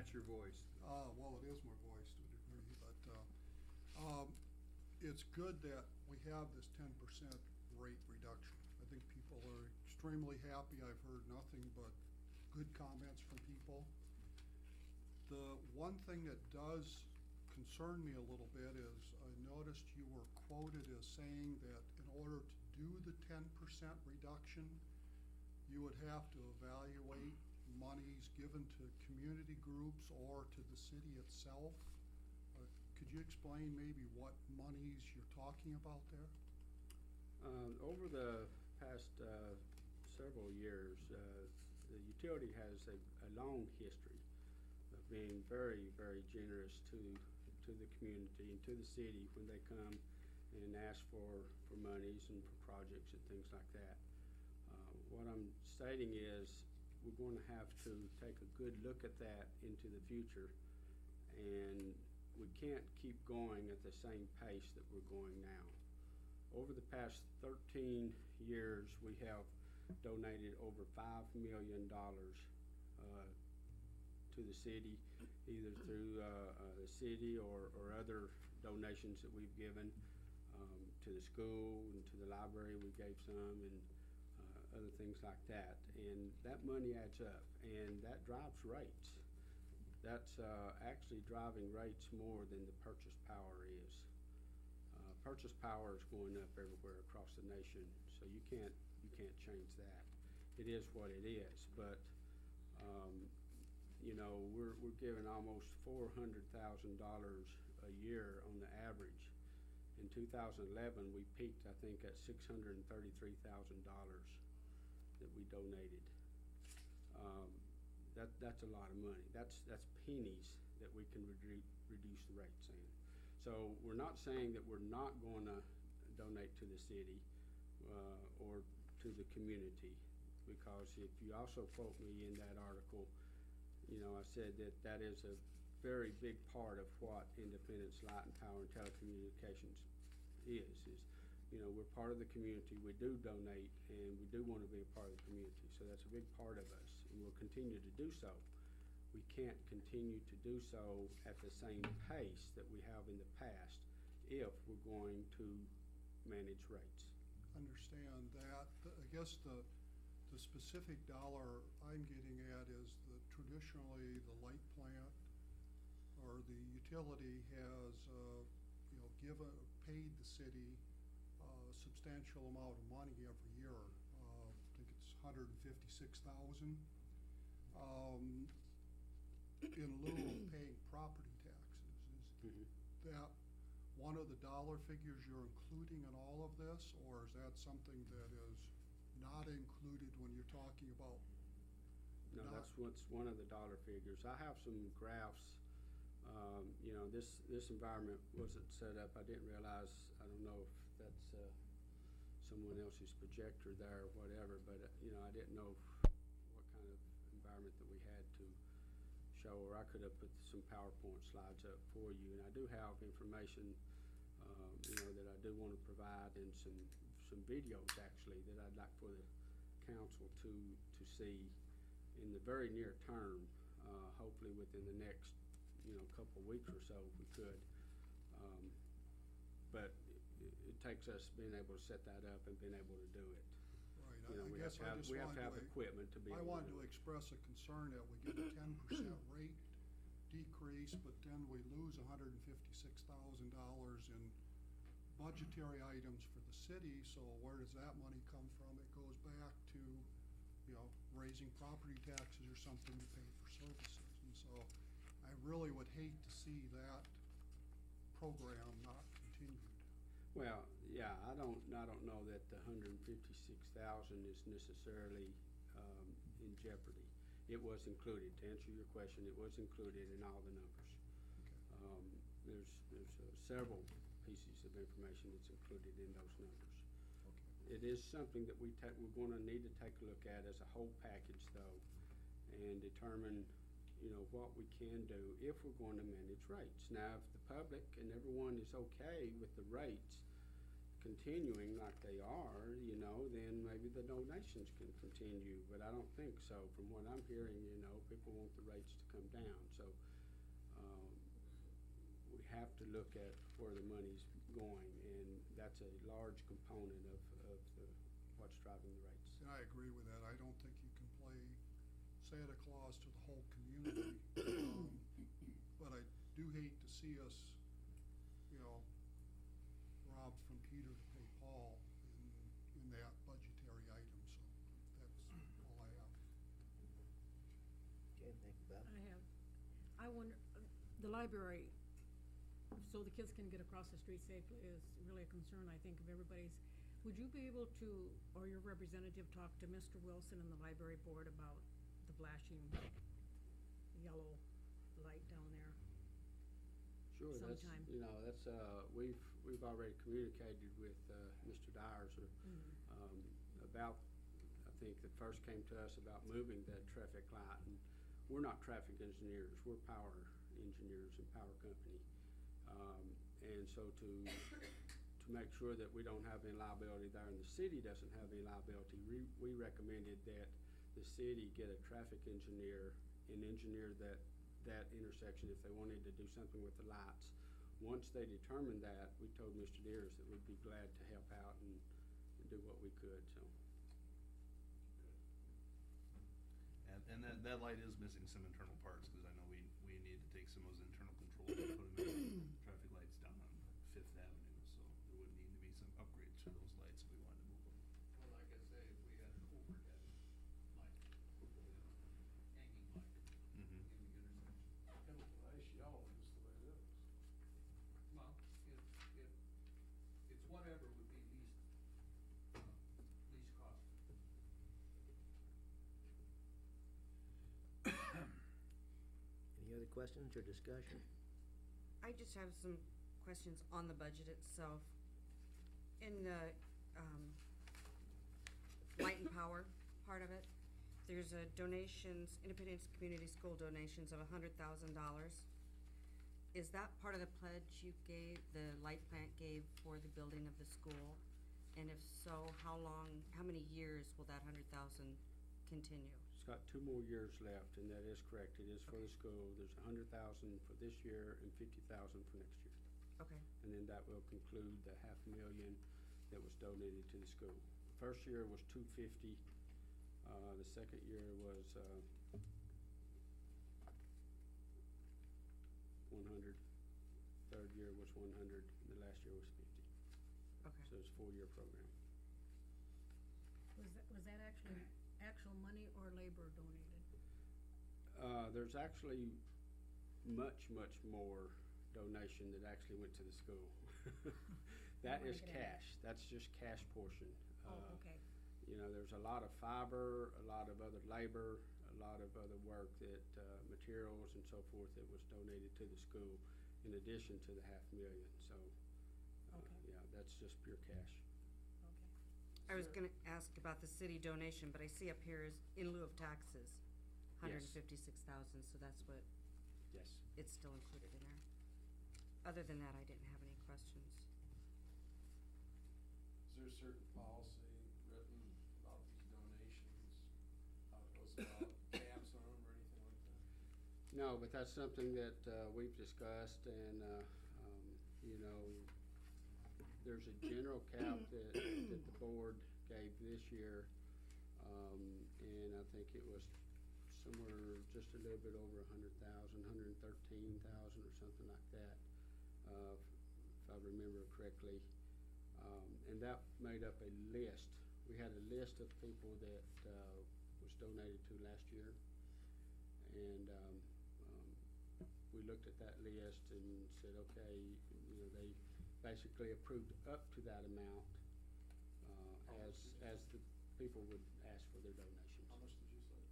that's your voice. Well, it is my voice to a degree, but it's good that we have this 10% rate reduction. I think people are extremely happy. I've heard nothing but good comments from people. The one thing that does concern me a little bit is I noticed you were quoted as saying that in order to do the 10% reduction, you would have to evaluate monies given to community groups or to the city itself. Could you explain maybe what monies you're talking about there? Over the past several years, the utility has a long history of being very, very generous to the community and to the city when they come and ask for monies and for projects and things like that. What I'm stating is we're going to have to take a good look at that into the future, and we can't keep going at the same pace that we're going now. Over the past 13 years, we have donated over $5 million to the city, either through the city or other donations that we've given to the school and to the library. We gave some, and other things like that. And that money adds up, and that drives rates. That's actually driving rates more than the purchase power is. Purchase power is going up everywhere across the nation, so you can't change that. It is what it is, but you know, we're giving almost $400,000 a year on the average. In 2011, we peaked, I think, at $633,000 that we donated. That's a lot of money. That's pennies that we can reduce the rates in. So we're not saying that we're not going to donate to the city or to the community, because if you also quote me in that article, you know, I said that is a very big part of what Independence Light and Power and Telecommunications is, you know, we're part of the community. We do donate, and we do want to be a part of the community. So that's a big part of us, and we'll continue to do so. We can't continue to do so at the same pace that we have in the past if we're going to manage rates. Understand that. I guess the specific dollar I'm getting at is that traditionally the light plant or the utility has you know, paid the city a substantial amount of money every year. I think it's $156,000 in lieu of paying property taxes. Is that one of the dollar figures you're including in all of this, or is that something that is not included when you're talking about? No, that's what's one of the dollar figures. I have some graphs. You know, this environment wasn't set up. I didn't realize, I don't know if that's someone else's projector there or whatever, but you know, I didn't know what kind of environment that we had to show, or I could have put some PowerPoint slides up for you. And I do have information, you know, that I do want to provide, and some videos actually that I'd like for the council to see in the very near term, hopefully within the next, you know, couple of weeks or so if we could. But it takes us being able to set that up and being able to do it. Right. You know, we have to have equipment to be able to do it. I wanted to express a concern that we get a 10% rate decrease, but then we lose $156,000 in budgetary items for the city. So where does that money come from? It goes back to, you know, raising property taxes or something to pay for services. And so I really would hate to see that program not continued. Well, yeah, I don't know that the 156,000 is necessarily in jeopardy. It was included. To answer your question, it was included in all the numbers. Okay. There's several pieces of information that's included in those numbers. Okay. It is something that we're going to need to take a look at as a whole package, though, and determine, you know, what we can do if we're going to manage rates. Now, if the public and everyone is okay with the rates, continuing like they are, you know, then maybe the donations can continue, but I don't think so. From what I'm hearing, you know, people want the rates to come down, so, we have to look at where the money's going, and that's a large component of what's driving the rates. And I agree with that. I don't think you can play Santa Claus to the whole community. But I do hate to see us, you know, robbed from Peter to pay Paul in that budgetary item, so that's all I have. Okay, thank you, Bob. I wonder, the library, so the kids can get across the street safely is really a concern, I think, of everybody's. Would you be able to, or your representative, talk to Mr. Wilson and the library board about the flashing yellow light down there? Sure, that's, Sometime. you know, that's, we've already communicated with, Mr. Dyers, about, I think that first came to us about moving that traffic light, and we're not traffic engineers, we're power engineers and power company. And so to make sure that we don't have any liability there and the city doesn't have any liability, we recommended that the city get a traffic engineer and engineer that intersection if they wanted to do something with the lights. Once they determined that, we told Mr. Deers that we'd be glad to help out and do what we could, so. And that light is missing some internal parts, because I know we need to take some of those internal controls and put them in traffic lights down on Fifth Avenue, so there would need to be some upgrades to those lights if we wanted to move them. Well, like I say, if we had an overhead light, hanging light in the intersection. Kind of a nice yellow, just the way it is. Well, it's whatever would be least costly. Any other questions or discussion? I just have some questions on the budget itself. In the light and power part of it, there's a donations, Independence Community School donations of $100,000. Is that part of the pledge you gave, the light plant gave for the building of the school? And if so, how many years will that $100,000 continue? It's got 2 more years left, and that is correct. It is for the school. There's $100,000 for this year and $50,000 for next year. Okay, And then that will conclude the $500,000 that was donated to the school. The first year was $250,000. The second year was, 100. Third year was 100, and the last year was 50. okay. So it's a 4-year program. Was that actual money or labor donated? There's actually much more donation that actually went to the school. That wanna is get at it. cash. That's just cash portion. Oh, okay. You know, there's a lot of fiber, a lot of other labor, a lot of other work that, materials and so forth that was donated to the school in addition to the $500,000. So, Okay. yeah, that's just pure cash. Okay. I was gonna ask about the city donation, but I see up here is in lieu of taxes, Yes. $156,000, so that's what, Yes. it's still included in there. Other than that, I didn't have any questions. Is there a certain policy written about these donations? How it goes about caps on them or anything like that? No, but that's something that, we've discussed and, you know, there's a general cap that the board gave this year. And I think it was somewhere just a little bit over 100,000, 113,000 or something like that, if I remember correctly. And that made up a list. We had a list of people that, was donated to last year. And, we looked at that list and said, okay, you know, they basically approved up to that amount, as the people would ask for their donations. How much did you say?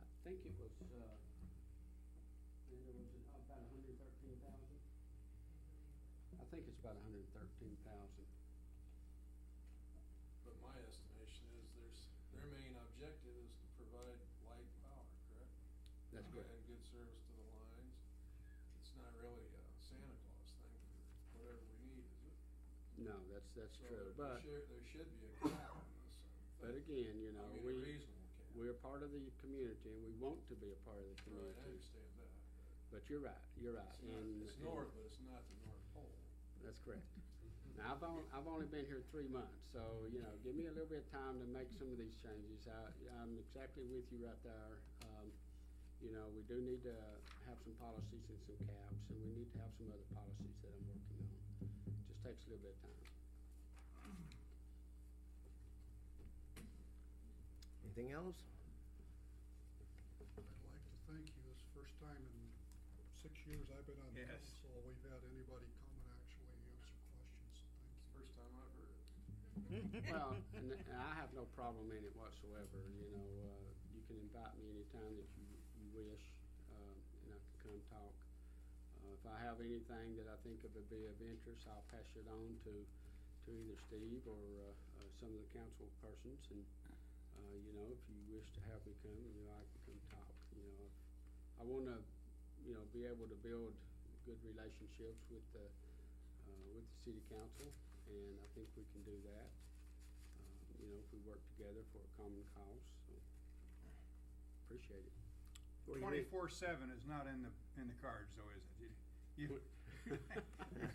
I think it was, Linda, was it about 113,000? I think it's about 113,000. But my estimation is their main objective is to provide light and power, correct? That's correct. And good service to the lines. It's not really a Santa Claus thing for whatever we need, is it? No, that's So true, there but, should be a cap on this. but again, you know, I mean, a we, reasonable cap. we're part of the community and we want to be a part of the Right, I community. understand that. But you're right, It's not, and. it's north, but it's not the North Pole. That's correct. Now, I've only been here 3 months, so, you know, give me a little bit of time to make some of these changes. I'm exactly with you right there. You know, we do need to have some policies and some caps, and we need to have some other policies that I'm working on. Just takes a little bit of time. Anything else? I'd like to thank you. This is the first time in 6 years I've been on the Yes. council, we've had anybody come and actually answer questions, so thank you. First time I've heard it. Well, and I have no problem in it whatsoever, you know, you can invite me anytime that you wish, and I can come talk. If I have anything that I think would be of interest, I'll pass it on to either Steve or, some of the council persons, and, you know, if you wish to have me come, you know, I can come talk, you know. I wanna, you know, be able to build good relationships with the city council, and I think we can do that, you know, if we work together for a common cause, so, appreciate it. Before you leave- 24/7 is not in the cards though, is it? You'd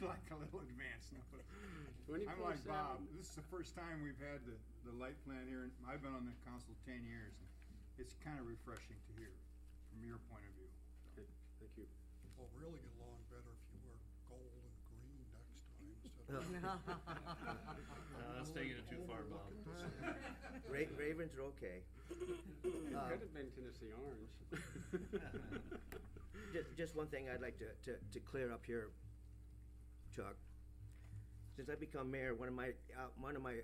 like a little advance notice. I'm like 24/7. Bob, this is the first time we've had the light plant here, and I've been on the council 10 years, and it's kind of refreshing to hear from your point of view. So, Okay, thank you. We'll really get along better if you wear gold and green next time instead of. That's taking it too far, Bob. Ravens are okay. It could have been Tennessee Orange. Just one thing I'd like to clear up here, Chuck. Since I become mayor, one of my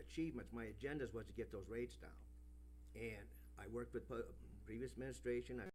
achievements, my agendas was to get those rates down. And I worked with previous administration, I